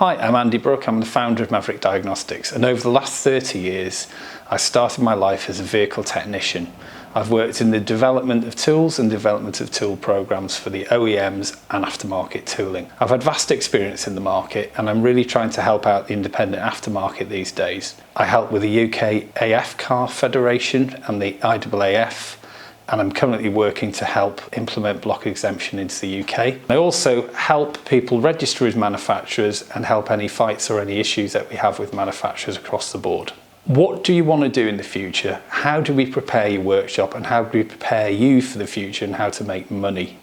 Hi, I'm Andy Brooke. I'm the founder of Maverick Diagnostics, and over the last 30 years I started my life as a vehicle technician. I've worked in the development of tools and development of tool programs for the OEMs and aftermarket tooling. I've had vast experience in the market, and I'm really trying to help out the independent aftermarket these days. I help with the UK AF Car Federation and the IAAF, and I'm currently working to help implement block exemption into the UK. I also help people register as manufacturers and help any fights or any issues that we have with manufacturers across the board. What do you want to do in the future? How do we prepare your workshop, and how do we prepare you for the future and how to make money,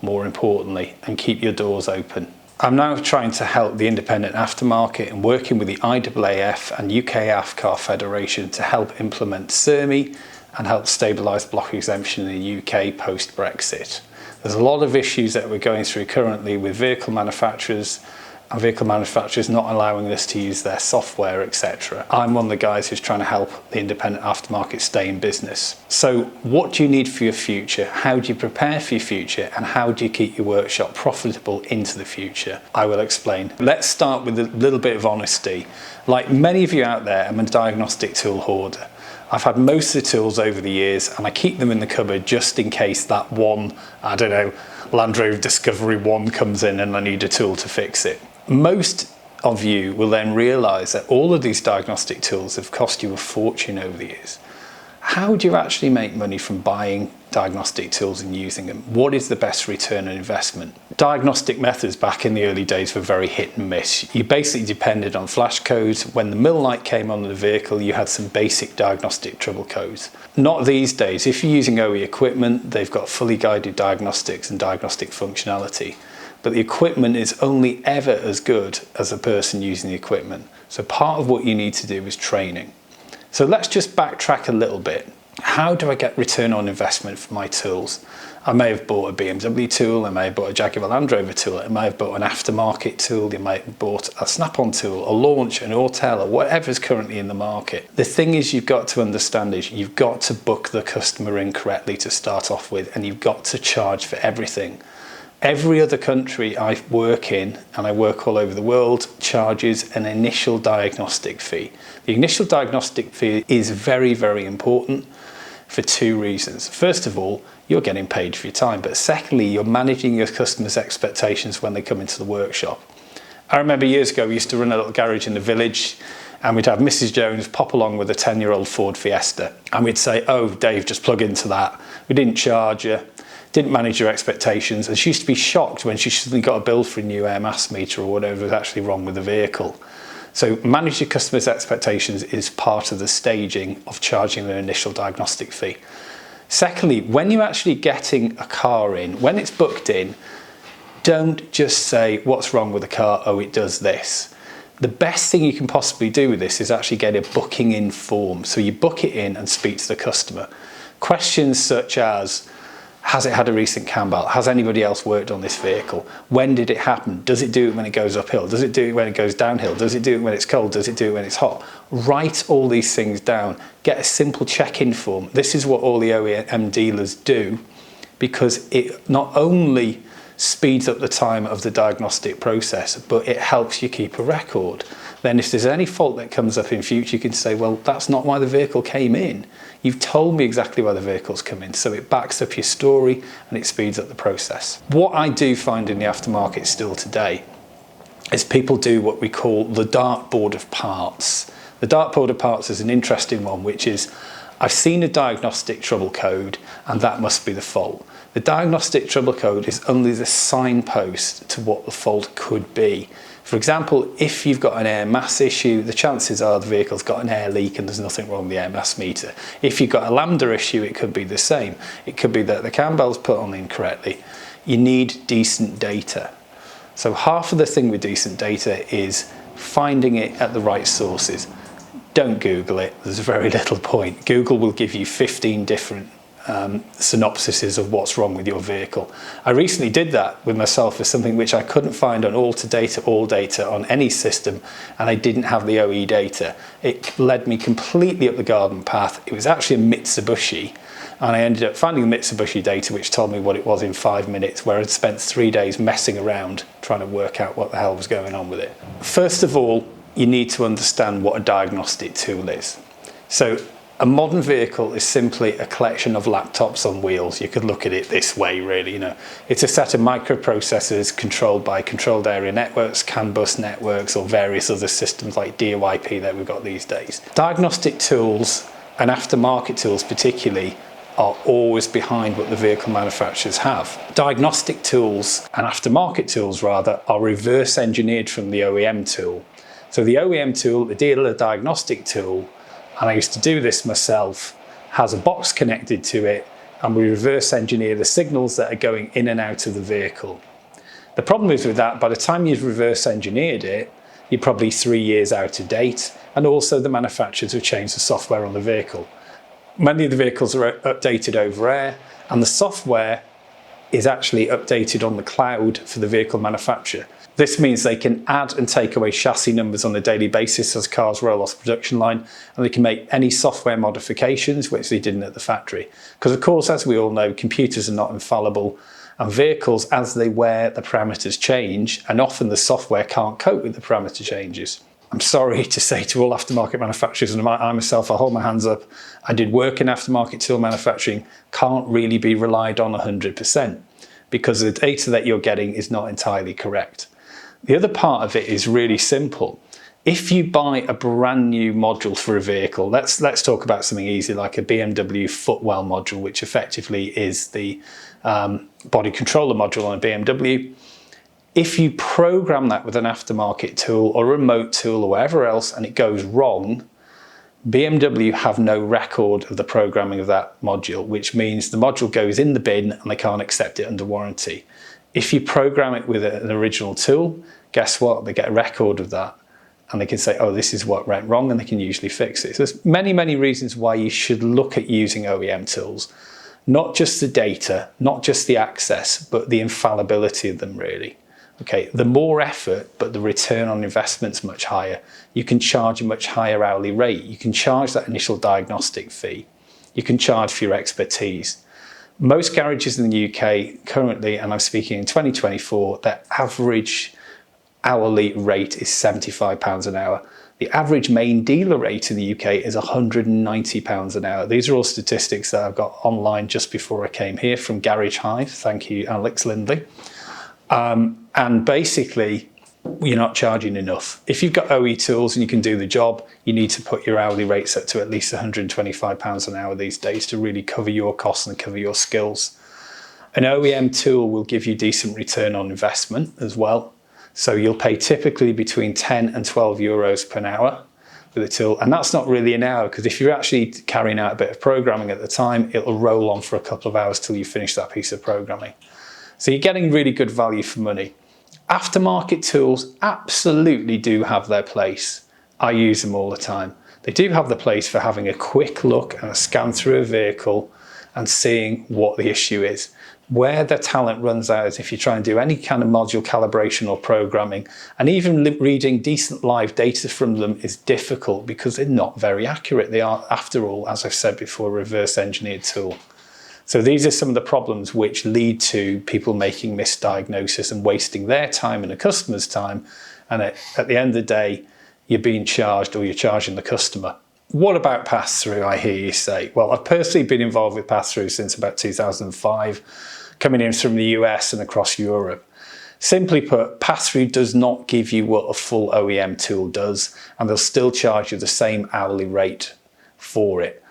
more importantly, and keep your doors open? I'm now trying to help the independent aftermarket and working with the IAAF and UK AF Car Federation to help implement CERMI and help stabilise block exemption in the UK post-Brexit. There's a lot of issues that we're going through currently with vehicle manufacturers and vehicle manufacturers not allowing us to use their software, etc. I'm one of the guys who's trying to help the independent aftermarket stay in business. So what do you need for your future? How do you prepare for your future? And how do you keep your workshop profitable into the future? I will explain. Let's start with a little bit of honesty. Like many of you out there, I'm a diagnostic tool hoarder. I've had most of the tools over the years, and I keep them in the cupboard just in case that one, I don't know, Land Rover Discovery 1 comes in and I need a tool to fix it. Most of you will then realise that all of these diagnostic tools have cost you a fortune over the years. How do you actually make money from buying diagnostic tools and using them? What is the best return on investment? Diagnostic methods back in the early days were very hit and miss. You basically depended on flash codes. When the mill light came on the vehicle, you had some basic diagnostic trouble codes. Not these days. If you're using OE equipment, they've got fully guided diagnostics and diagnostic functionality. But the equipment is only ever as good as the person using the equipment. So part of what you need to do is training. So let's just backtrack a little bit. How do I get return on investment for my tools? I may have bought a BMW tool, I may have bought a Jaguar Land Rover tool, I may have bought an aftermarket tool, you might have bought a snap-on tool, a launch, an Autel, or whatever's currently in the market. The thing is you've got to understand is you've got to book the customer in correctly to start off with, and you've got to charge for everything. Every other country I work in, and I work all over the world, charges an initial diagnostic fee. The initial diagnostic fee is very, very important for two reasons. First of all, you're getting paid for your time, but secondly, you're managing your customers' expectations when they come into the workshop. I remember years ago, we used to run a little garage in the village, and we'd have Mrs. Jones pop along with a 10-year-old Ford Fiesta, and we'd say, "Oh, Dave, just plug into that." We didn't charge her, didn't manage your expectations, and she used to be shocked when she suddenly got a bill for a new air mass meter or whatever was actually wrong with the vehicle. So manage your customers' expectations is part of the staging of charging an initial diagnostic fee. Secondly, when you're actually getting a car in, when it's booked in, don't just say, "What's wrong with the car? Oh, it does this." The best thing you can possibly do with this is actually get a booking in form. So you book it in and speak to the customer. Questions such as, has it had a recent cam belt? Has anybody else worked on this vehicle? When did it happen? Does it do it when it goes uphill? Does it do it when it goes downhill? Does it do it when it's cold? Does it do it when it's hot? Write all these things down. Get a simple check-in form. This is what all the OEM dealers do, because it not only speeds up the time of the diagnostic process, but it helps you keep a record. Then if there's any fault that comes up in future, you can say, well, that's not why the vehicle came in. You've told me exactly why the vehicle's come in. So it backs up your story and it speeds up the process. What I do find in the aftermarket still today is people do what we call the dartboard of parts. The dartboard of parts is an interesting one, which is, I've seen a diagnostic trouble code and that must be the fault. The diagnostic trouble code is only the signpost to what the fault could be. For example, if you've got an air mass issue, the chances are the vehicle's got an air leak and there's nothing wrong with the air mass meter. If you've got a lambda issue, it could be the same. It could be that the cam belt's put on incorrectly. You need decent data. So half of the thing with decent data is finding it at the right sources. Don't Google it, there's very little point. Google will give you 15 different synopsises of what's wrong with your vehicle. I recently did that with myself for something which I couldn't find on all data on any system, and I didn't have the OE data. It led me completely up the garden path. It was actually a Mitsubishi, And I ended up finding the Mitsubishi data, which told me what it was in 5 minutes, where I'd spent 3 days messing around trying to work out what the hell was going on with it. First of all, you need to understand what a diagnostic tool is. So a modern vehicle is simply a collection of laptops on wheels. You could look at it this way, really. It's a set of microprocessors controlled by controlled area networks, CAN bus networks, or various other systems like DOIP that we've got these days. Diagnostic tools, and aftermarket tools particularly, are always behind what the vehicle manufacturers have. Diagnostic tools, and aftermarket tools rather, are reverse engineered from the OEM tool. So the OEM tool, the dealer diagnostic tool, and I used to do this myself, has a box connected to it, and we reverse engineer the signals that are going in and out of the vehicle. The problem is with that, by the time you've reverse engineered it, you're probably 3 years out of date, and also the manufacturers have changed the software on the vehicle. Many of the vehicles are updated over air, and the software is actually updated on the cloud for the vehicle manufacturer. This means they can add and take away chassis numbers on a daily basis as cars roll off the production line, and they can make any software modifications which they didn't at the factory. Because of course, as we all know, computers are not infallible, and vehicles, as they wear, the parameters change, and often the software can't cope with the parameter changes. I'm sorry to say to all aftermarket manufacturers, and I myself, I hold my hands up, I did work in aftermarket tool manufacturing, can't really be relied on 100%, because the data that you're getting is not entirely correct. The other part of it is really simple. If you buy a brand new module for a vehicle, let's talk about something easy like a BMW footwell module, which effectively is the body controller module on a BMW. If you program that with an aftermarket tool or a remote tool or whatever else and it goes wrong, BMW have no record of the programming of that module, which means the module goes in the bin and they can't accept it under warranty. If you program it with an original tool, guess what? They get a record of that and they can say, oh, this is what went wrong, and they can usually fix it. So there's many reasons why you should look at using OEM tools. Not just the data, not just the access, but the infallibility of them, really. Okay, the more effort, but the return on investment's much higher. You can charge a much higher hourly rate. You can charge that initial diagnostic fee. You can charge for your expertise. Most garages in the UK currently, and I'm speaking in 2024, their average hourly rate is £75 an hour. The average main dealer rate in the UK is £190 an hour. These are all statistics that I've got online just before I came here from Garage Hive. Thank you, Alex Lindley. And basically, you're not charging enough. If you've got OE tools and you can do the job, you need to put your hourly rates up to at least £125 an hour these days to really cover your costs and cover your skills. An OEM tool will give you decent return on investment as well. So you'll pay typically between 10 and 12 euros per hour for the tool. And that's not really an hour, because if you're actually carrying out a bit of programming at the time, it'll roll on for a couple of hours till you finish that piece of programming. So you're getting really good value for money. Aftermarket tools absolutely do have their place. I use them all the time. They do have the place for having a quick look and a scan through a vehicle and seeing what the issue is. Where the talent runs out is if you try and do any kind of module calibration or programming, and even reading decent live data from them is difficult because they're not very accurate. They are, after all, as I've said before, a reverse engineered tool. So these are some of the problems which lead to people making misdiagnosis and wasting their time and the customer's time. And at the end of the day, you're being charged, or you're charging the customer. What about pass-through, I hear you say? Well, I've personally been involved with pass-through since about 2005, coming in from the US and across Europe. Simply put, pass-through does not give you what a full OEM tool does, and they'll still charge you the same hourly rate for it.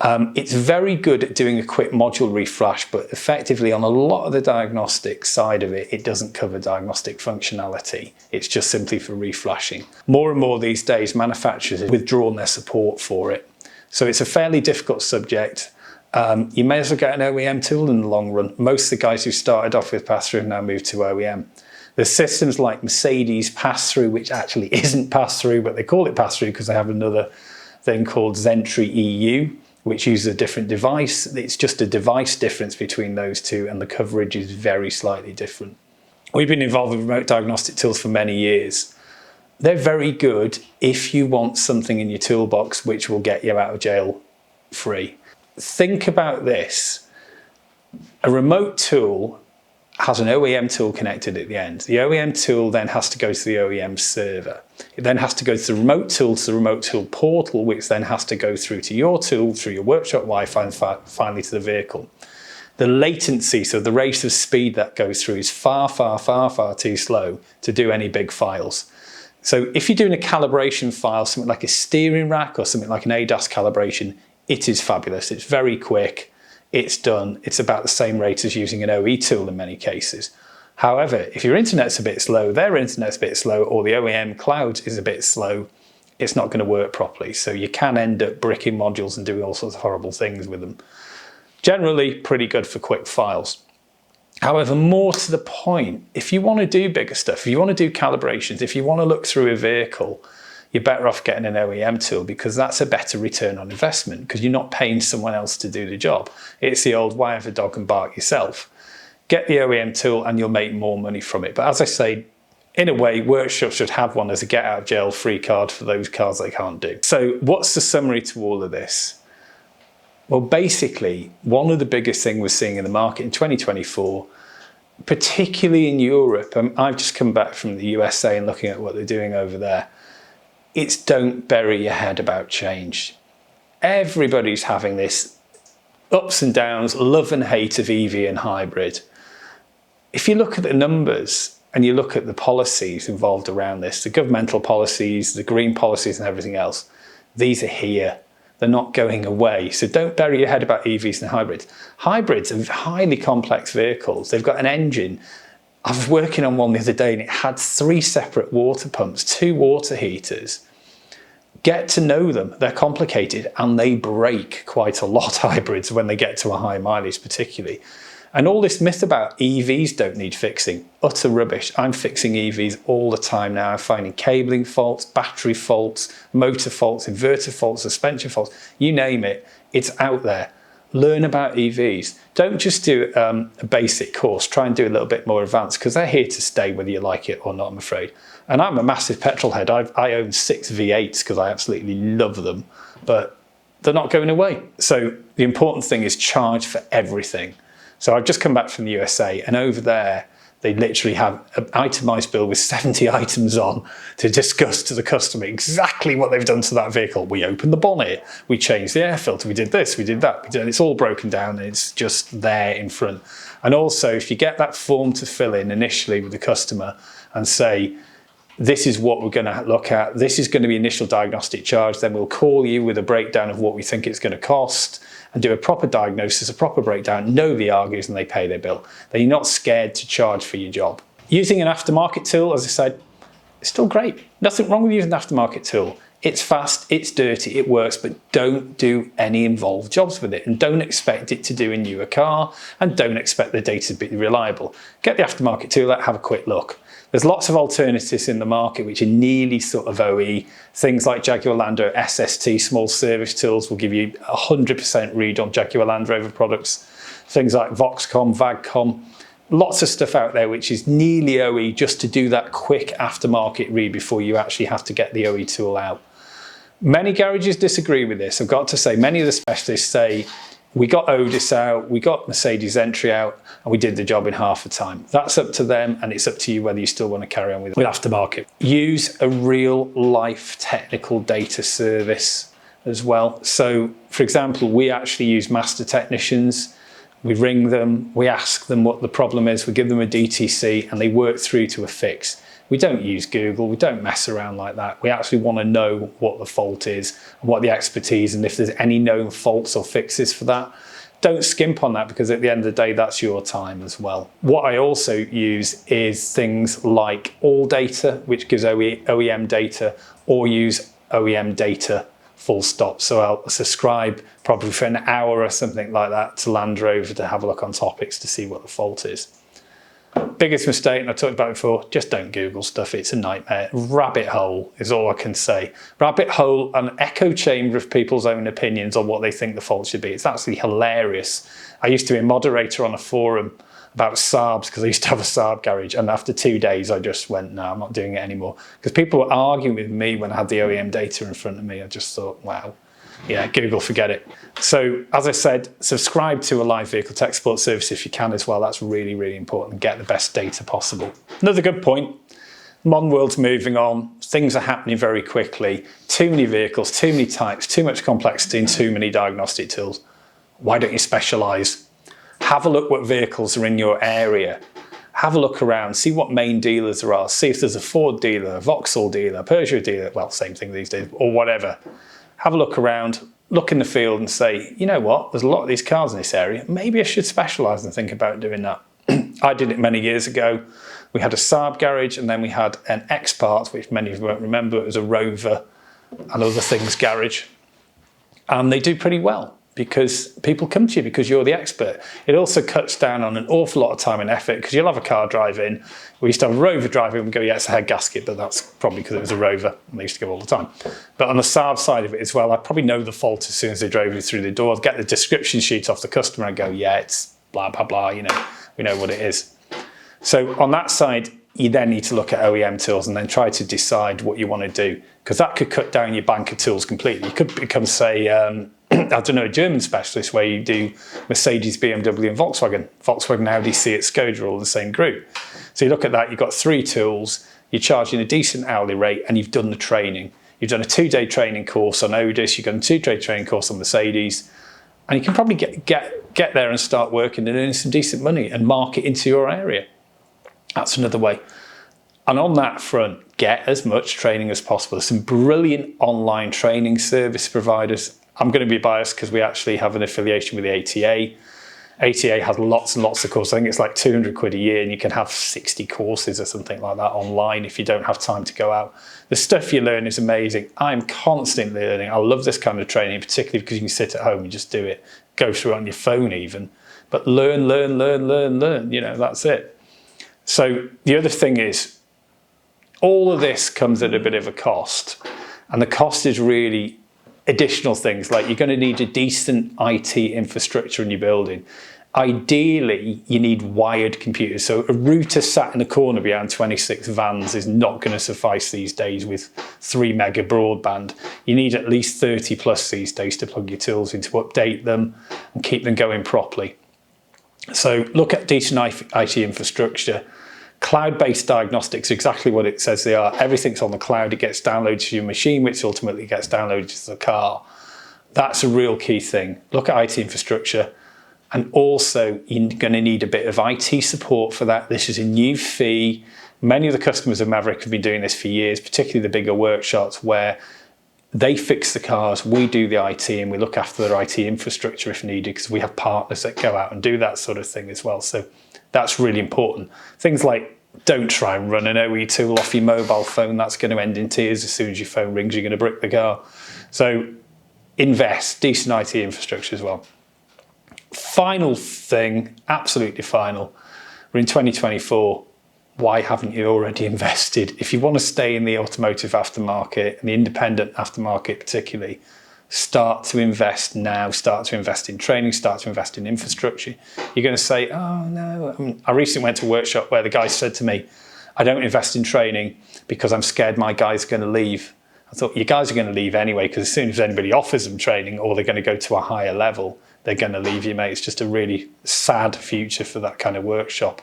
It's very good at doing a quick module reflash, but effectively on a lot of the diagnostic side of it, it doesn't cover diagnostic functionality. It's just simply for reflashing. More and more these days, manufacturers have withdrawn their support for it. So it's a fairly difficult subject. You may as well get an OEM tool in the long run. Most of the guys who started off with pass-through have now moved to OEM. There's systems like Mercedes pass-through, which actually isn't pass-through, but they call it pass-through because they have another thing called Zentry EU, which uses a different device. It's just a device difference between those two, and the coverage is very slightly different. We've been involved with remote diagnostic tools for many years. They're very good if you want something in your toolbox which will get you out of jail free. think about this. A remote tool has an OEM tool connected at the end. The OEM tool then has to go to the OEM server. It then has to go to the remote tool portal, which then has to go through to your tool, through your workshop Wi-Fi, and finally to the vehicle. The latency, so the rate of speed that goes through, is far, far, far, far too slow to do any big files. So if you're doing a calibration file, something like a steering rack or something like an ADAS calibration, it is fabulous. It's very quick. It's done. It's about the same rate as using an OE tool in many cases. However, if your internet's a bit slow, their internet's a bit slow, or the OEM cloud is a bit slow, it's not going to work properly. So you can end up bricking modules and doing all sorts of horrible things with them. Generally, pretty good for quick files. However, more to the point, if you want to do bigger stuff, if you want to do calibrations, if you want to look through a vehicle, you're better off getting an OEM tool, because that's a better return on investment, because you're not paying someone else to do the job. It's the old why have a dog and bark yourself. Get the OEM tool and you'll make more money from it. But as I say, in a way, workshops should have one as a get out of jail free card for those cars they can't do. So what's the summary to all of this? Well, basically, one of the biggest things we're seeing in the market in 2024, particularly in Europe, I've just come back from the USA and looking at what they're doing over there, it's don't bury your head about change. Everybody's having this ups and downs, love and hate of EV and hybrid. If you look at the numbers and you look at the policies involved around this, the governmental policies, the green policies and everything else, these are here. They're not going away. So don't bury your head about EVs and hybrids. Hybrids are highly complex vehicles. They've got an engine. I was working on one the other day and it had 3 separate water pumps, 2 water heaters. Get to know them. They're complicated and they break quite a lot, hybrids, when they get to a high mileage particularly. And all this myth about EVs don't need fixing, utter rubbish. I'm fixing EVs all the time now. I'm finding cabling faults, battery faults, motor faults, inverter faults, suspension faults, you name it, it's out there. Learn about EVs. Don't just do a basic course, try and do a little bit more advanced, because they're here to stay whether you like it or not, I'm afraid. And I'm a massive petrol head. I own 6 V8s because I absolutely love them, but they're not going away. So the important thing is charge for everything. So I've just come back from the USA and over there, they literally have an itemised bill with 70 items on to discuss to the customer exactly what they've done to that vehicle. We opened the bonnet, we changed the air filter, we did this, we did that. It's all broken down and it's just there in front. And also, if you get that form to fill in initially with the customer and say, this is what we're going to look at, this is going to be initial diagnostic charge, then we'll call you with a breakdown of what we think it's going to cost, and do a proper diagnosis, a proper breakdown, nobody argues and they pay their bill. Then you're not scared to charge for your job. Using an aftermarket tool, as I said, it's still great. Nothing wrong with using an aftermarket tool. It's fast, it's dirty, it works, but don't do any involved jobs with it and don't expect it to do a newer car and don't expect the data to be reliable. Get the aftermarket tool out, have a quick look. There's lots of alternatives in the market which are nearly sort of OE. Things like Jaguar Land Rover SST, small service tools, will give you 100% read on Jaguar Land Rover products. Things like Voxcom, VagCom, lots of stuff out there which is nearly OE just to do that quick aftermarket read before you actually have to get the OE tool out. Many garages disagree with this. I've got to say, many of the specialists say, we got Otis out, we got Mercedes entry out, and we did the job in half the time. That's up to them, and it's up to you whether you still want to carry on with aftermarket. Use a real life technical data service as well. So, for example, we actually use master technicians. We ring them, we ask them what the problem is, we give them a DTC, and they work through to a fix. We don't use Google, we don't mess around like that. We actually want to know what the fault is, and what the expertise, and if there's any known faults or fixes for that. Don't skimp on that, because at the end of the day, that's your time as well. What I also use is things like All Data, which gives OEM data, or use OEM data full stop. So I'll subscribe probably for an hour or something like that to Land Rover to have a look on topics to see what the fault is. Biggest mistake, and I talked about it before, just don't Google stuff. It's a nightmare. Rabbit hole is all I can say. Rabbit hole, an echo chamber of people's own opinions on what they think the fault should be. It's actually hilarious. I used to be a moderator on a forum about Saabs, because I used to have a Saab garage, and after 2 days I just went, no, I'm not doing it anymore. Because people were arguing with me when I had the OEM data in front of me. I just thought, wow. Yeah, Google, forget it. So as I said, subscribe to a live vehicle tech support service if you can as well. That's really, really important. Get the best data possible. Another good point, modern world's moving on. Things are happening very quickly. Too many vehicles, too many types, too much complexity and too many diagnostic tools. Why don't you specialize? Have a look what vehicles are in your area. Have a look around, see what main dealers there are. See if there's a Ford dealer, a Vauxhall dealer, a Peugeot dealer, well, same thing these days, or whatever. Have a look around, look in the field and say, you know what, there's a lot of these cars in this area. Maybe I should specialise and think about doing that. I did it many years ago. We had a Saab garage and then we had an X-Parts, which many of you won't remember. It was a Rover and other things garage. And they do pretty well because people come to you because you're the expert. It also cuts down on an awful lot of time and effort because you'll have a car drive in. We used to have a Rover drive in and go, yeah, it's a head gasket, but that's probably because it was a Rover and they used to go all the time. But on the Saab side of it as well, I probably know the fault as soon as they drove me through the door. I'd get the description sheet off the customer and go, yeah, it's blah, blah, blah, you know, we know what it is. So on that side, you then need to look at OEM tools and then try to decide what you want to do, because that could cut down your bank of tools completely. You could become, say, I don't know, a German specialist where you do Mercedes, BMW and Volkswagen. Volkswagen, Audi, Seat, Skoda are all the same group. So you look at that, you've got 3 tools, you're charging a decent hourly rate and you've done the training. You've done a 2-day training course on Otis, you've done a 2-day training course on Mercedes, and you can probably get there and start working and earning some decent money and market into your area. That's another way. And on that front, get as much training as possible. There's some brilliant online training service providers. I'm going to be biased because we actually have an affiliation with the ATA. ATA has lots and lots of courses. I think it's like 200 quid a year and you can have 60 courses or something like that online if you don't have time to go out. The stuff you learn is amazing. I'm constantly learning. I love this kind of training, particularly because you can sit at home and just do it, go through it on your phone even. But learn, you know, that's it. So the other thing is, all of this comes at a bit of a cost. And the cost is really additional things, like you're going to need a decent IT infrastructure in your building. Ideally, you need wired computers. So a router sat in the corner behind 26 vans is not going to suffice these days with 3 mega broadband. You need at least 30 plus these days to plug your tools in, to update them and keep them going properly. So look at decent IT infrastructure. Cloud-based diagnostics, exactly what it says they are. Everything's on the cloud. It gets downloaded to your machine, which ultimately gets downloaded to the car. That's a real key thing. Look at IT infrastructure. And also, you're going to need a bit of IT support for that. This is a new fee. Many of the customers of Maverick have been doing this for years, particularly the bigger workshops where they fix the cars, we do the IT, and we look after their IT infrastructure if needed, because we have partners that go out and do that sort of thing as well. So that's really important. Things like, don't try and run an OE tool off your mobile phone. That's going to end in tears. As soon as your phone rings, you're going to brick the car. So invest, decent IT infrastructure as well. Final thing, absolutely final. We're in 2024. Why haven't you already invested? If you want to stay in the automotive aftermarket and the independent aftermarket particularly, start to invest now, start to invest in training, start to invest in infrastructure. You're going to say, oh no. I recently went to a workshop where the guy said to me, I don't invest in training because I'm scared my guy's going to leave. I thought, your guys are going to leave anyway, because as soon as anybody offers them training or they're going to go to a higher level, they're going to leave you, mate. It's just a really sad future for that kind of workshop.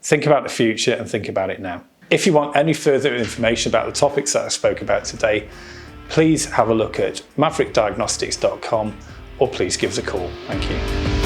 Think about the future and think about it now. If you want any further information about the topics that I spoke about today, please have a look at maverickdiagnostics.com or please give us a call. Thank you.